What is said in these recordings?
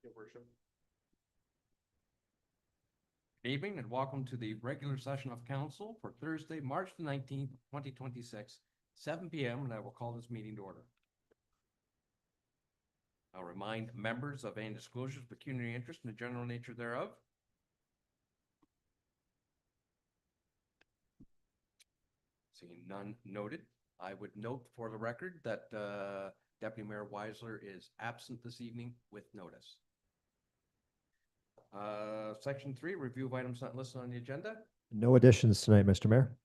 Your worship. Good evening and welcome to the regular session of council for Thursday, March the 19th, 2026, 7 p.m. and I will call this meeting to order. I'll remind members of any disclosures, pecuniary interest, and the general nature thereof. Seeing none noted, I would note for the record that Deputy Mayor Weisler is absent this evening with notice. Section 3, review of items not listed on the agenda. No additions tonight, Mr. Mayor.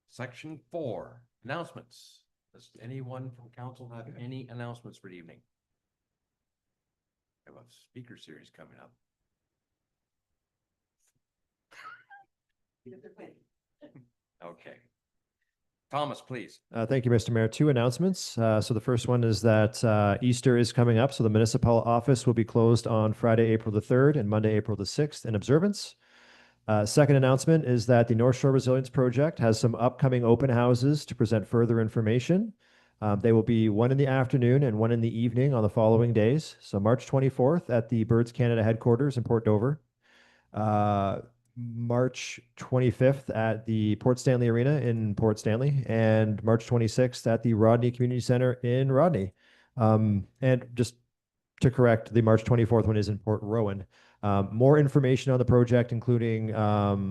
Section 4, announcements. Does anyone from council have any announcements for the evening? I have a speaker series coming up. Okay. Thomas, please. Thank you, Mr. Mayor. Two announcements. So the first one is that Easter is coming up, so the municipal office will be closed on Friday, April the 3rd and Monday, April the 6th in observance. Second announcement is that the North Shore Resilience Project has some upcoming open houses to present further information. They will be one in the afternoon and one in the evening on the following days. So March 24th at the Birds Canada headquarters in Port Dover. March 25th at the Port Stanley Arena in Port Stanley, and March 26th at the Rodney Community Center in Rodney. And just to correct, the March 24th one is in Port Rowan. More information on the project, including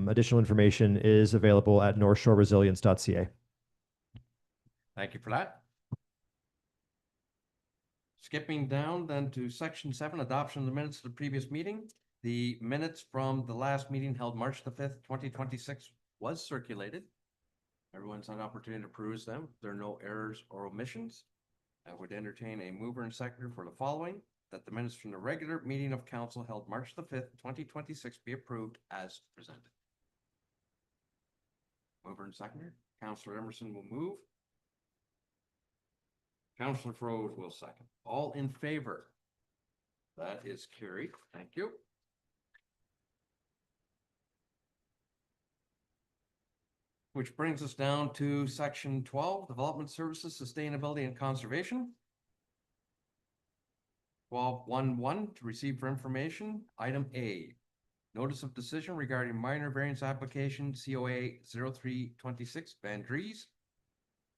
additional information, is available at northshoreresilience.ca. Thank you for that. Skipping down then to section 7, adoption of the minutes of the previous meeting. The minutes from the last meeting held March the 5th, 2026 was circulated. Everyone's had an opportunity to peruse them. There are no errors or omissions. I would entertain a mover and seconder for the following, that the minutes from the regular meeting of council held March the 5th, 2026 be approved as presented. Mover and seconder. Councillor Emerson will move. Councillor Froese will second. All in favor? That is carried. Thank you. Which brings us down to section 12, development services, sustainability and conservation. 12.1.1 to receive for information. Item A, notice of decision regarding minor variance application COA 0326 Van Dries.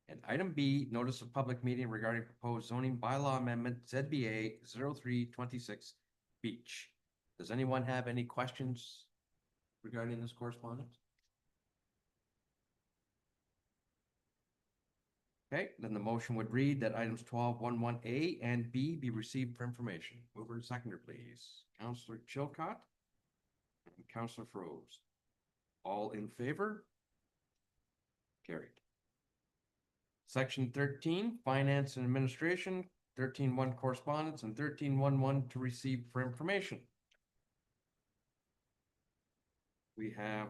And item B, notice of public meeting regarding proposed zoning bylaw amendment ZBA 0326 Beach. Does anyone have any questions regarding this correspondence? Okay, then the motion would read that items 12.1.1A and B be received for information. Mover and seconder, please. Councillor Chilcott and Councillor Froese. All in favor? Carried. Section 13, finance and administration, 13.1 correspondence, and 13.1.1 to receive for information. We have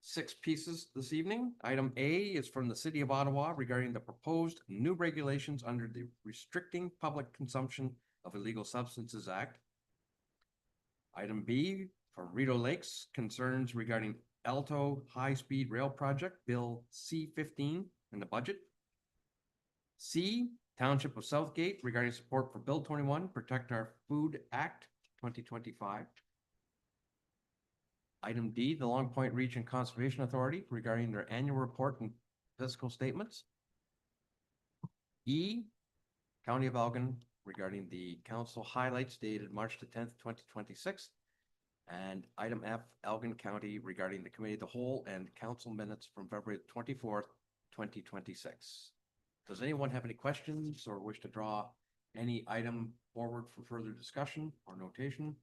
6 pieces this evening. Item A is from the City of Ottawa regarding the proposed new regulations under the Restricting Public Consumption of Illegal Substances Act. Item B from Rideau Lakes, concerns regarding Alto High-Speed Rail Project, Bill C-15 in the budget. C, Township of Southgate regarding support for Bill 21, Protect Our Food Act 2025. Item D, the Long Point Region Conservation Authority regarding their annual report and fiscal statements. E, County of Elgin regarding the council highlights dated March the 10th, 2026. And item F, Elgin County regarding the committee of the whole and council minutes from February 24th, 2026. Does anyone have any questions or wish to draw any item forward for further discussion or notation?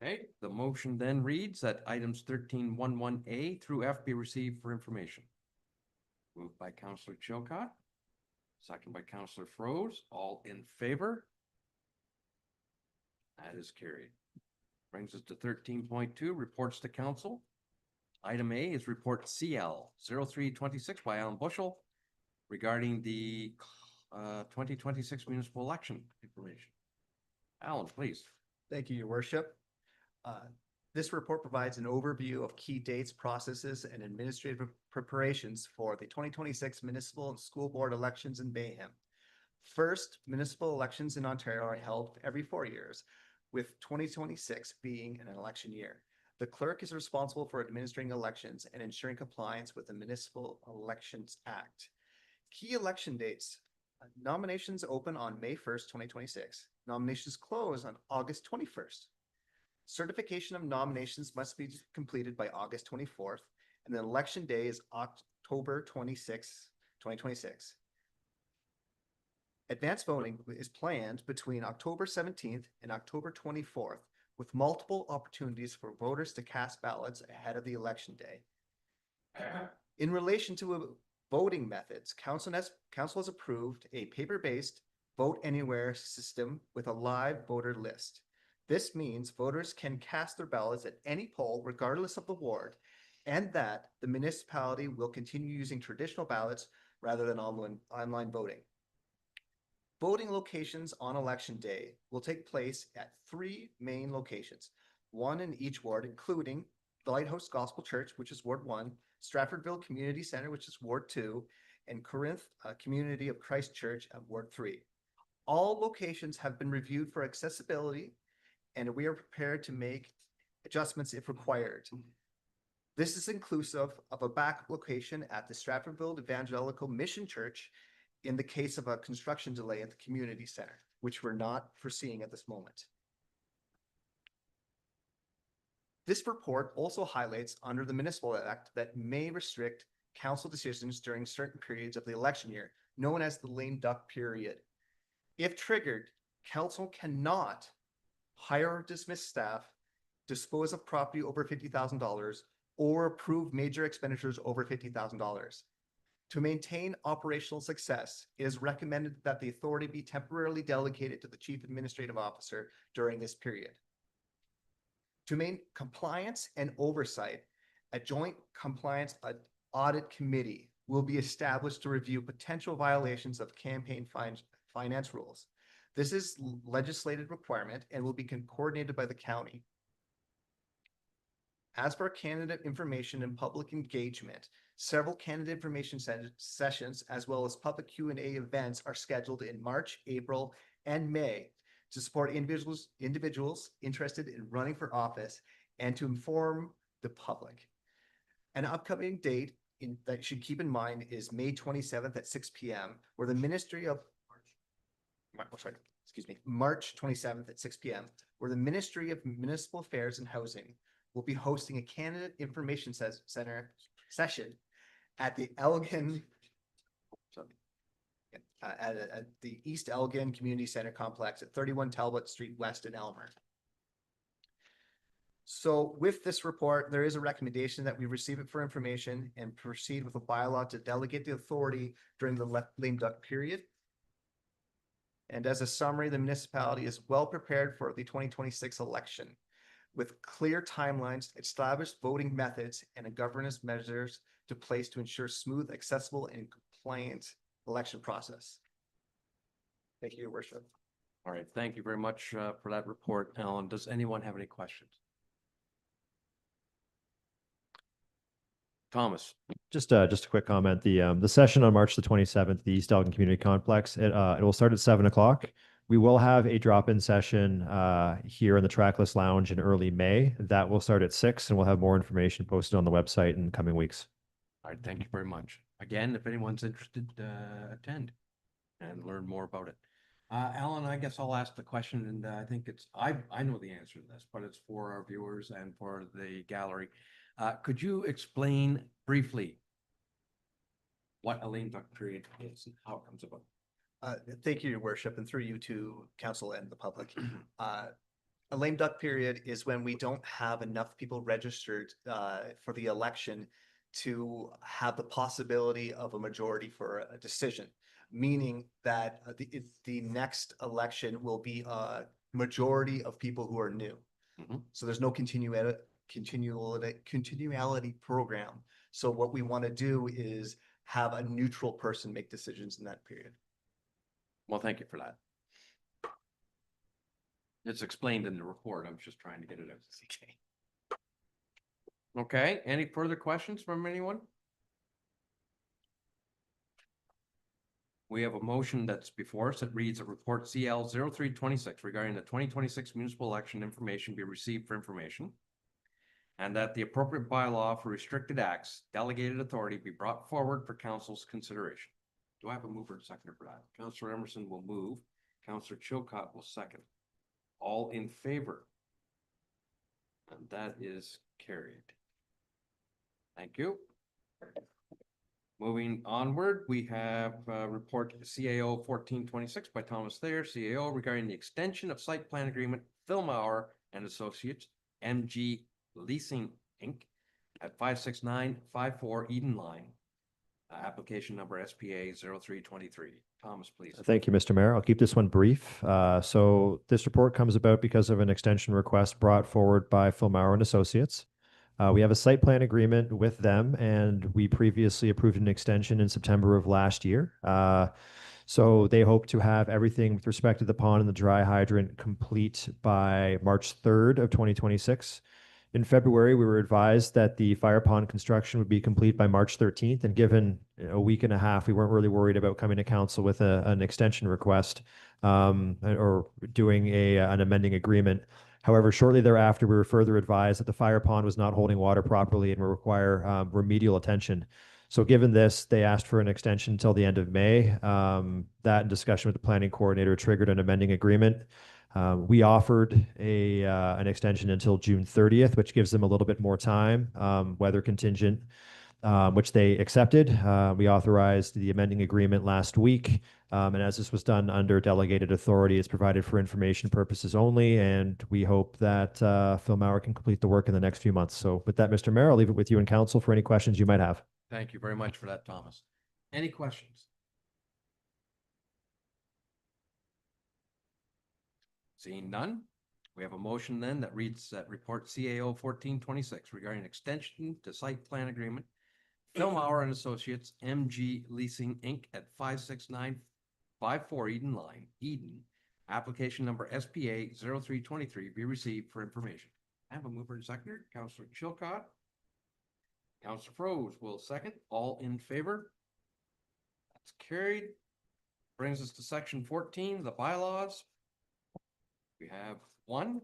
Okay, the motion then reads that items 13.1.1A through F be received for information. Moved by Councillor Chilcott, second by Councillor Froese. All in favor? That is carried. Brings us to 13.2, reports to council. Item A is report CL 0326 by Alan Bushell regarding the 2026 municipal election information. Alan, please. Thank you, Your Worship. This report provides an overview of key dates, processes, and administrative preparations for the 2026 municipal and school board elections in Bayham. First, municipal elections in Ontario are held every 4 years, with 2026 being an election year. The clerk is responsible for administering elections and ensuring compliance with the Municipal Elections Act. Key election dates. Nominations open on May 1st, 2026. Nominations close on August 21st. Certification of nominations must be completed by August 24th, and the election day is October 26th, 2026. Advanced voting is planned between October 17th and October 24th, with multiple opportunities for voters to cast ballots ahead of the election day. In relation to voting methods, council has approved a paper-based vote anywhere system with a live voter list. This means voters can cast their ballots at any poll regardless of the ward, and that the municipality will continue using traditional ballots rather than online voting. Voting locations on election day will take place at 3 main locations, one in each ward, including the Lighthouse Gospel Church, which is Ward 1, Stratfordville Community Center, which is Ward 2, and Corinth Community of Christ Church at Ward 3. All locations have been reviewed for accessibility, and we are prepared to make adjustments if required. This is inclusive of a backup location at the Stratfordville Evangelical Mission Church in the case of a construction delay at the community center, which we're not foreseeing at this moment. This report also highlights under the Municipal Act that may restrict council decisions during certain periods of the election year, known as the lame duck period. If triggered, council cannot hire or dismiss staff, dispose of property over $50,000, or approve major expenditures over $50,000. To maintain operational success, it is recommended that the authority be temporarily delegated to the Chief Administrative Officer during this period. To maintain compliance and oversight, a joint compliance audit committee will be established to review potential violations of campaign finance rules. This is legislative requirement and will be coordinated by the county. As for candidate information and public engagement, several candidate information sessions as well as public Q&A events are scheduled in March, April, and May to support individuals interested in running for office and to inform the public. An upcoming date that you should keep in mind is May 27th at 6 p.m. where the March 27th at 6 p.m. where the Ministry of Municipal Affairs and Housing will be hosting a candidate information center session at the Elgin, at the East Elgin Community Center complex at 31 Talbot Street West in Elmer. So with this report, there is a recommendation that we receive it for information and proceed with a bylaw to delegate the authority during the lame duck period. And as a summary, the municipality is well prepared for the 2026 election with clear timelines, established voting methods, and a governance measures to place to ensure smooth, accessible, and compliant election process. Thank you, Your Worship. All right, thank you very much for that report, Alan. Does anyone have any questions? Thomas. Just a quick comment. The session on March the 27th, the East Elgin Community Complex, it will start at 7 o'clock. We will have a drop-in session here in the Trackless Lounge in early May. That will start at 6, and we'll have more information posted on the website in the coming weeks. All right, thank you very much. Again, if anyone's interested, attend and learn more about it. Alan, I guess I'll ask the question, and I think I know the answer to this, but it's for our viewers and for the gallery. Could you explain briefly what a lame duck period is and how it comes about? Thank you, Your Worship, and through you to council and the public. A lame duck period is when we don't have enough people registered for the election to have the possibility of a majority for a decision, meaning that the next election will be a majority of people who are new. Mm-hmm. So there's no continuality program. So what we want to do is have a neutral person make decisions in that period. Well, thank you for that. It's explained in the report. I'm just trying to get it out. Okay. Okay, any further questions from anyone? We have a motion that's before us. It reads a report CL 0326 regarding the 2026 municipal election information be received for information. And that the appropriate bylaw for restricted acts, delegated authority be brought forward for council's consideration. Do I have a mover and seconder for that? Councillor Emerson will move. Councillor Chilcott will second. All in favor? And that is carried. Thank you. Moving onward, we have report CAO 1426 by Thomas Thayer, CAO, regarding the extension of site plan agreement, Philmauer and Associates, MG Leasing Inc. at 56954 Eden Line. Application number SPA 0323. Thomas, please. Thank you, Mr. Mayor. I'll keep this one brief. So this report comes about because of an extension request brought forward by Philmauer and Associates. We have a site plan agreement with them, and we previously approved an extension in September of last year. So they hope to have everything with respect to the pond and the dry hydrant complete by March 3rd of 2026. In February, we were advised that the fire pond construction would be complete by March 13th. And given a week and a half, we weren't really worried about coming to council with an extension request or doing an amending agreement. However, shortly thereafter, we were further advised that the fire pond was not holding water properly and will require remedial attention. So given this, they asked for an extension until the end of May. That in discussion with the planning coordinator triggered an amending agreement. We offered an extension until June 30th, which gives them a little bit more time, weather contingent, which they accepted. We authorized the amending agreement last week. And as this was done under delegated authority, it's provided for information purposes only. And we hope that Philmauer can complete the work in the next few months. So with that, Mr. Mayor, I'll leave it with you and council for any questions you might have. Thank you very much for that, Thomas. Any questions? Seeing none, we have a motion then that reads that report CAO 1426 regarding extension to site plan agreement, Philmauer and Associates, MG Leasing Inc. at 56954 Eden Line, Eden. Application number SPA 0323 be received for information. I have a mover and seconder, Councillor Chilcott. Councillor Froese will second. All in favor? That's carried. Brings us to section 14, the bylaws. We have one,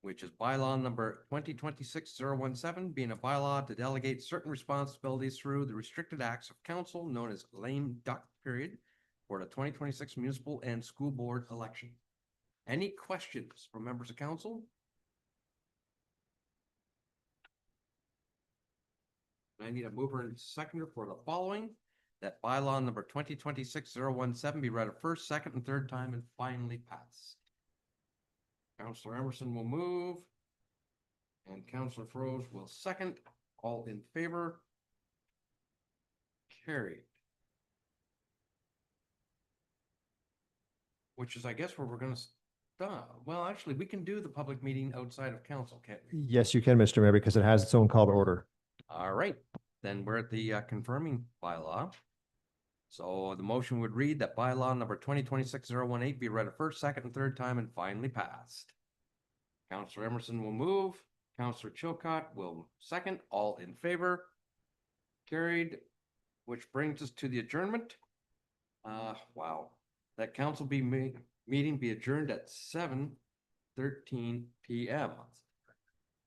which is bylaw number 2026-017, being a bylaw to delegate certain responsibilities through the restricted acts of council known as lame duck period for the 2026 municipal and school board election. Any questions from members of council? I need a mover and seconder for the following, that bylaw number 2026-017 be read a first, second, and third time and finally passed. Councillor Emerson will move and Councillor Froese will second. All in favor? Carried. Which is, I guess, where we're gonna stop. Well, actually, we can do the public meeting outside of council, can't we? Yes, you can, Mr. Mayor, because it has its own call to order. All right, then we're at the confirming bylaw. So the motion would read that bylaw number 2026-018 be read a first, second, and third time and finally passed. Councillor Emerson will move. Councillor Chilcott will second. All in favor? Carried. Which brings us to the adjournment. Wow. That council meeting be adjourned at 7:13 p.m.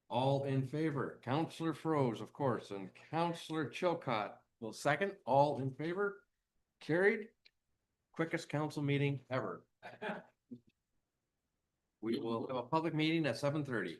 All in favor? Councillor Froese, of course, and Councillor Chilcott will second. All in favor? Carried. Quickest council meeting ever. We will have a public meeting at 7:30.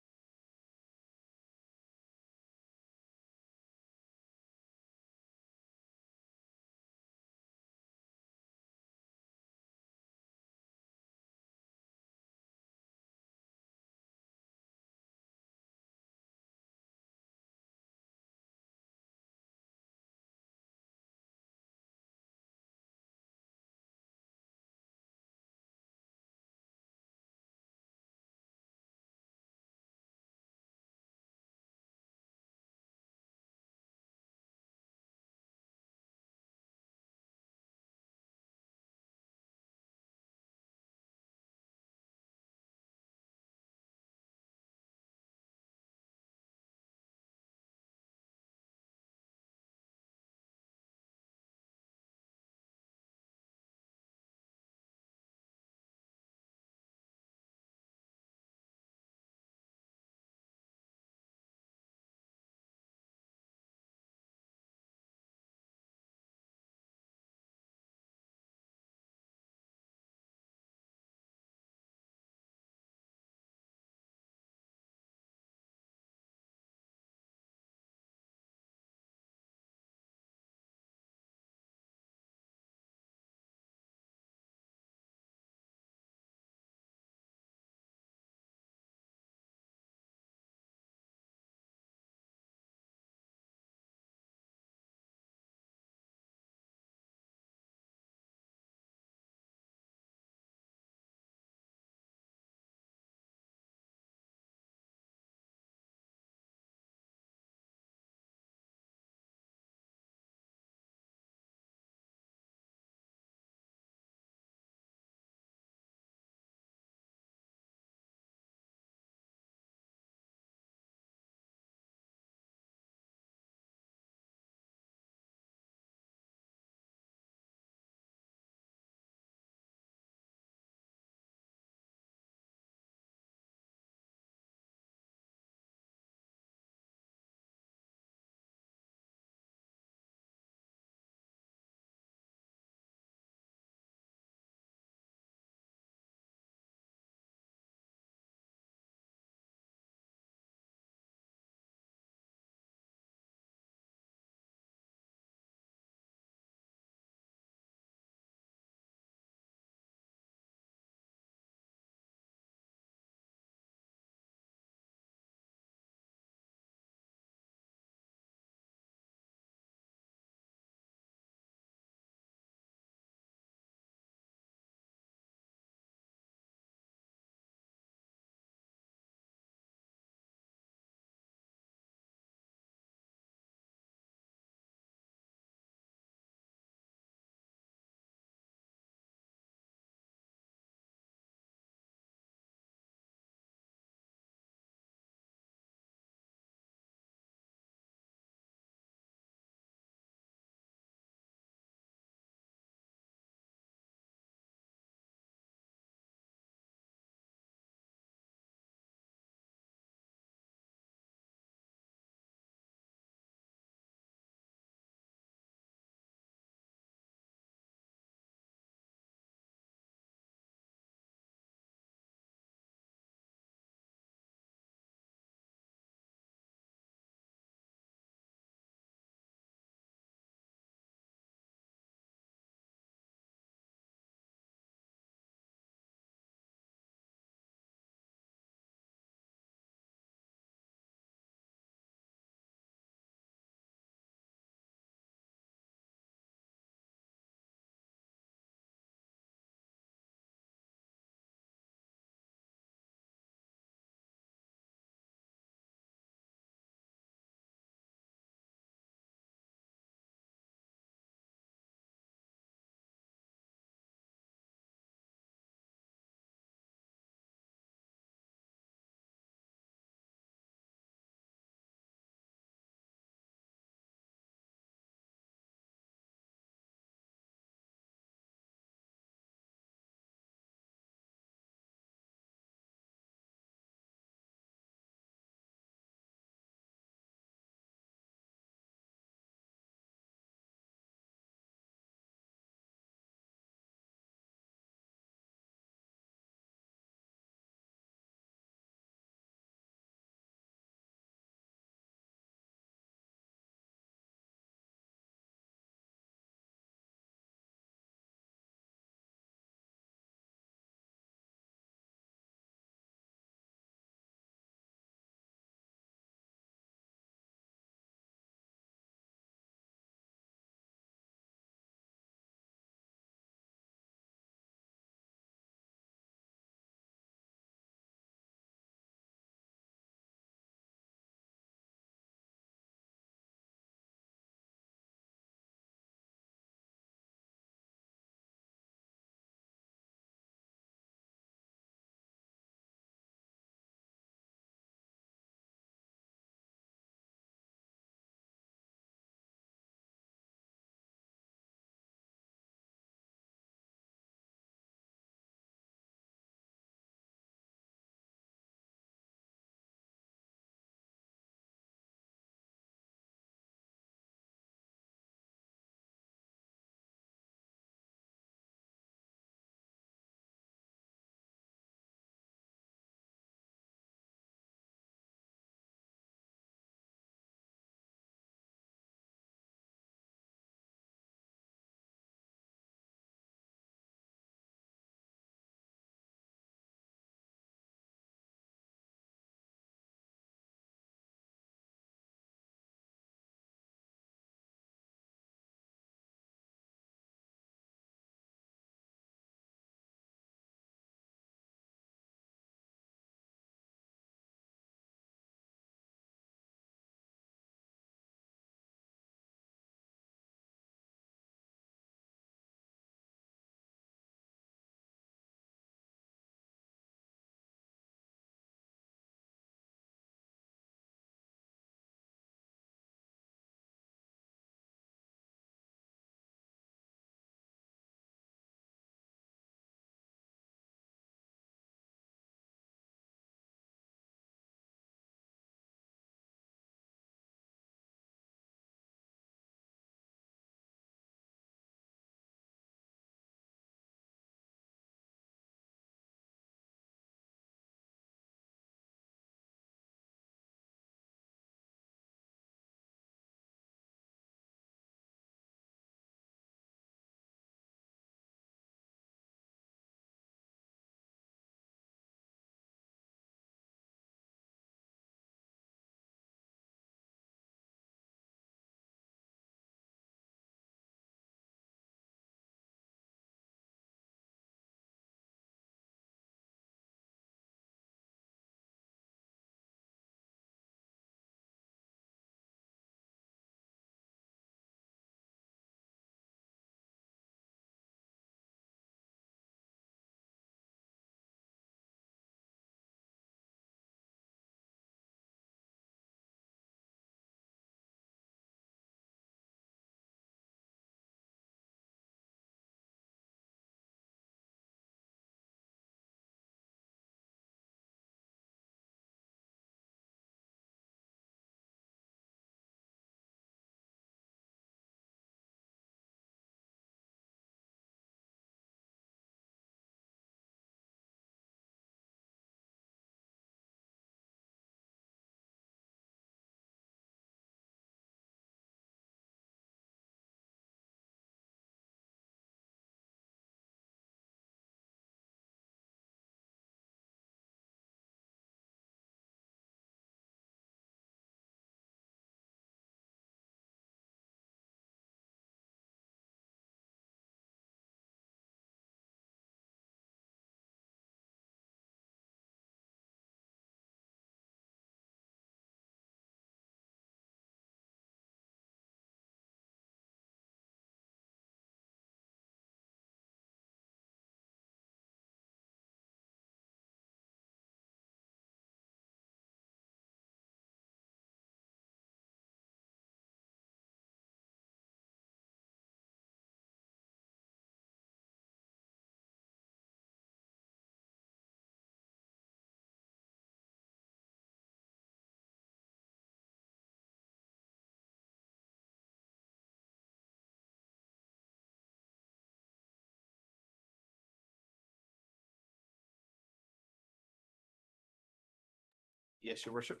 Yes, your worship.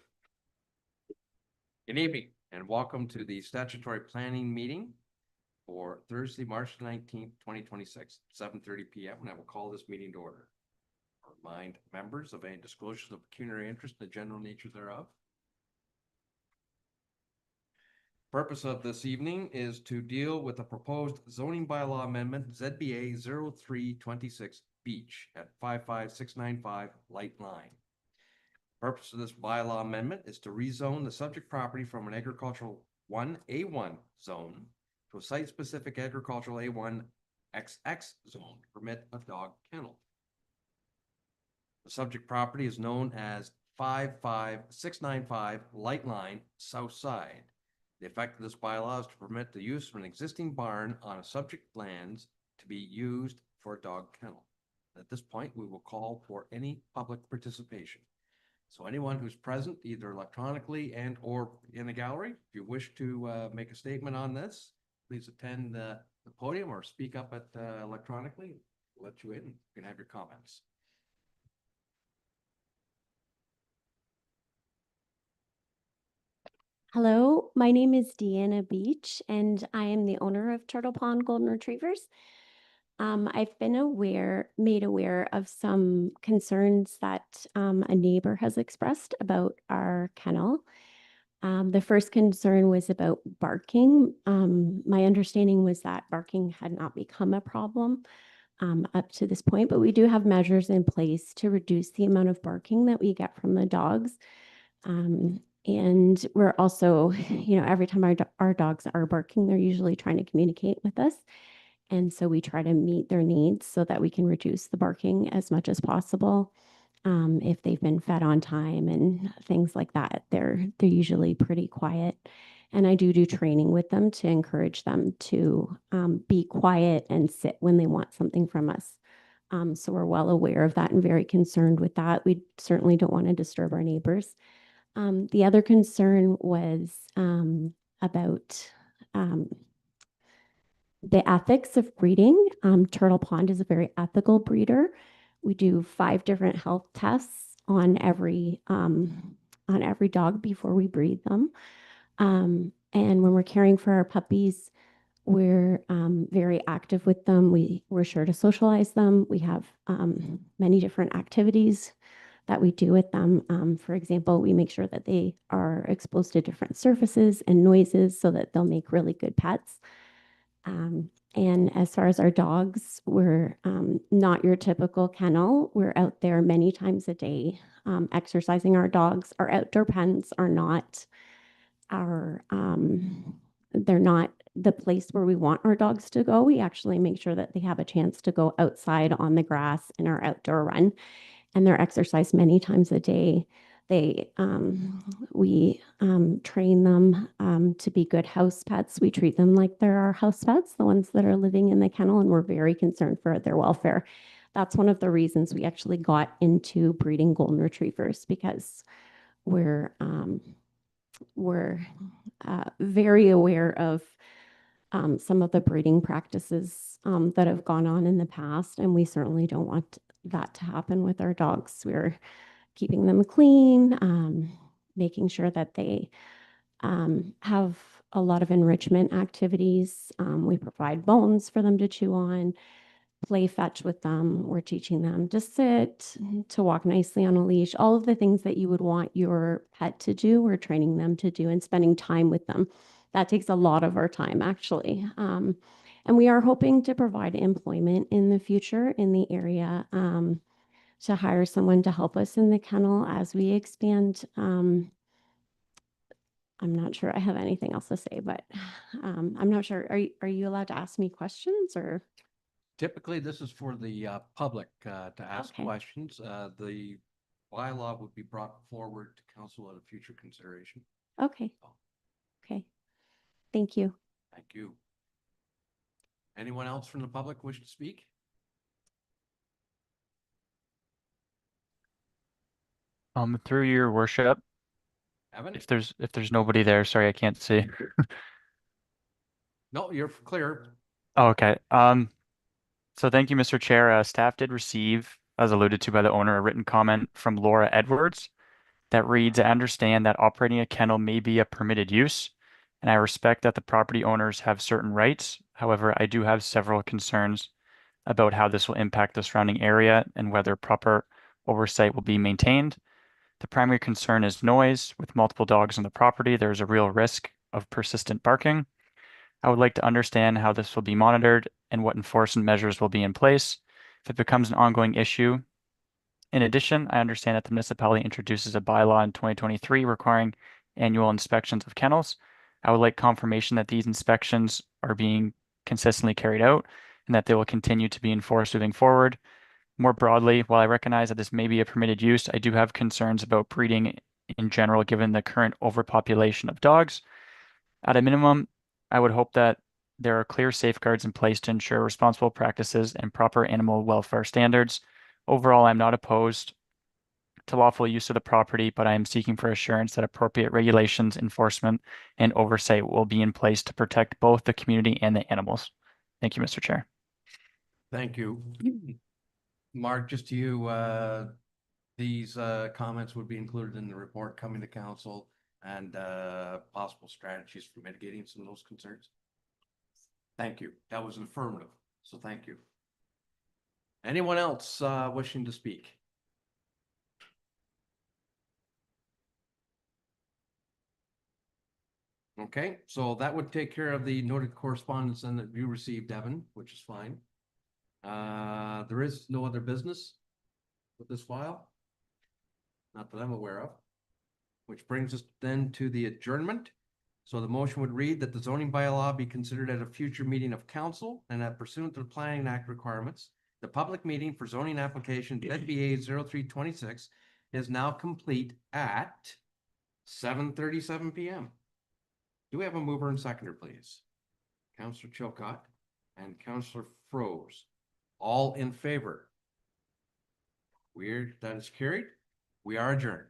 Good evening and welcome to the statutory planning meeting for Thursday, March 19th, 2026, 7:30 PM. And I will call this meeting to order. Remind members of any disclosures of pecuniary interest and the general nature thereof. Purpose of this evening is to deal with a proposed zoning bylaw amendment, ZBA 0326 Beach at 55695 Light Line. Purpose of this bylaw amendment is to rezone the subject property from an agricultural 1A1 zone to a site-specific agricultural A1 XX zone to permit a dog kennel. The subject property is known as 55695 Light Line South Side. The effect of this bylaw is to permit the use of an existing barn on a subject lands to be used for a dog kennel. At this point, we will call for any public participation. So anyone who's present, either electronically and or in the gallery, if you wish to make a statement on this, please attend the podium or speak up at electronically. We'll let you in. You can have your comments. Hello, my name is Deanna Beach, and I am the owner of Turtle Pond Golden Retrievers. I've been made aware of some concerns that a neighbor has expressed about our kennel. The first concern was about barking. My understanding was that barking had not become a problem up to this point, but we do have measures in place to reduce the amount of barking that we get from the dogs. And we're also, every time our dogs are barking, they're usually trying to communicate with us. And so we try to meet their needs so that we can reduce the barking as much as possible. If they've been fed on time and things like that, they're usually pretty quiet. And I do training with them to encourage them to be quiet and sit when they want something from us. So we're well aware of that and very concerned with that. We certainly don't want to disturb our neighbors. The other concern was about the ethics of breeding. Turtle Pond is a very ethical breeder. We do 5 different health tests on every dog before we breed them. And when we're caring for our puppies, we're very active with them. We're sure to socialize them. We have many different activities that we do with them. For example, we make sure that they are exposed to different surfaces and noises so that they'll make really good pets. And as far as our dogs, we're not your typical kennel. We're out there many times a day exercising our dogs. Our outdoor pens are not they're not the place where we want our dogs to go. We actually make sure that they have a chance to go outside on the grass in our outdoor run, and they're exercised many times a day. We train them to be good house pets. We treat them like they're our house pets, the ones that are living in the kennel, and we're very concerned for their welfare. That's one of the reasons we actually got into breeding golden retrievers, because we're very aware of some of the breeding practices that have gone on in the past, and we certainly don't want that to happen with our dogs. We're keeping them clean, making sure that they have a lot of enrichment activities. We provide bones for them to chew on, play fetch with them. We're teaching them to sit, to walk nicely on a leash, all of the things that you would want your pet to do, we're training them to do, and spending time with them. That takes a lot of our time, actually. And we are hoping to provide employment in the future in the area, to hire someone to help us in the kennel as we expand. I'm not sure I have anything else to say, but I'm not sure. Are you allowed to ask me questions, or? Typically, this is for the public to ask Okay. questions. The bylaw would be brought forward to council at a future consideration. Okay. Okay. Thank you. Thank you. Anyone else from the public wish to speak? Through your worship, Evan? if there's nobody there, sorry, I can't see. No, you're clear. Oh, okay. So thank you, Mr. Chair. Staff did receive, as alluded to by the owner, a written comment from Laura Edwards. that reads, I understand that operating a kennel may be a permitted use, and I respect that the property owners have certain rights. However, I do have several concerns about how this will impact the surrounding area and whether proper oversight will be maintained. The primary concern is noise. With multiple dogs on the property, there is a real risk of persistent barking. I would like to understand how this will be monitored and what enforcement measures will be in place if it becomes an ongoing issue. In addition, I understand that the municipality introduces a bylaw in 2023 requiring annual inspections of kennels. I would like confirmation that these inspections are being consistently carried out and that they will continue to be enforced moving forward. More broadly, while I recognize that this may be a permitted use, I do have concerns about breeding in general, given the current overpopulation of dogs. At a minimum, I would hope that there are clear safeguards in place to ensure responsible practices and proper animal welfare standards. Overall, I'm not opposed to lawful use of the property, but I am seeking for assurance that appropriate regulations, enforcement, and oversight will be in place to protect both the community and the animals. Thank you, Mr. Chair. Thank you. Mark, just to you, these comments would be included in the report coming to council and possible strategies for mitigating some of those concerns. Thank you. That was affirmative, so thank you. Anyone else wishing to speak? Okay, so that would take care of the noted correspondence then that you received, Devin, which is fine. There is no other business with this file. Not that I'm aware of. Which brings us then to the adjournment. So the motion would read that the zoning bylaw be considered at a future meeting of council and that pursuant to the Planning Act requirements, the public meeting for zoning application ZBA 0326 is now complete at 7:37 PM. Do we have a mover and seconder, please? Councillor Chilcott and Councillor Froese. All in favor? Weird, that is carried. We are adjourned.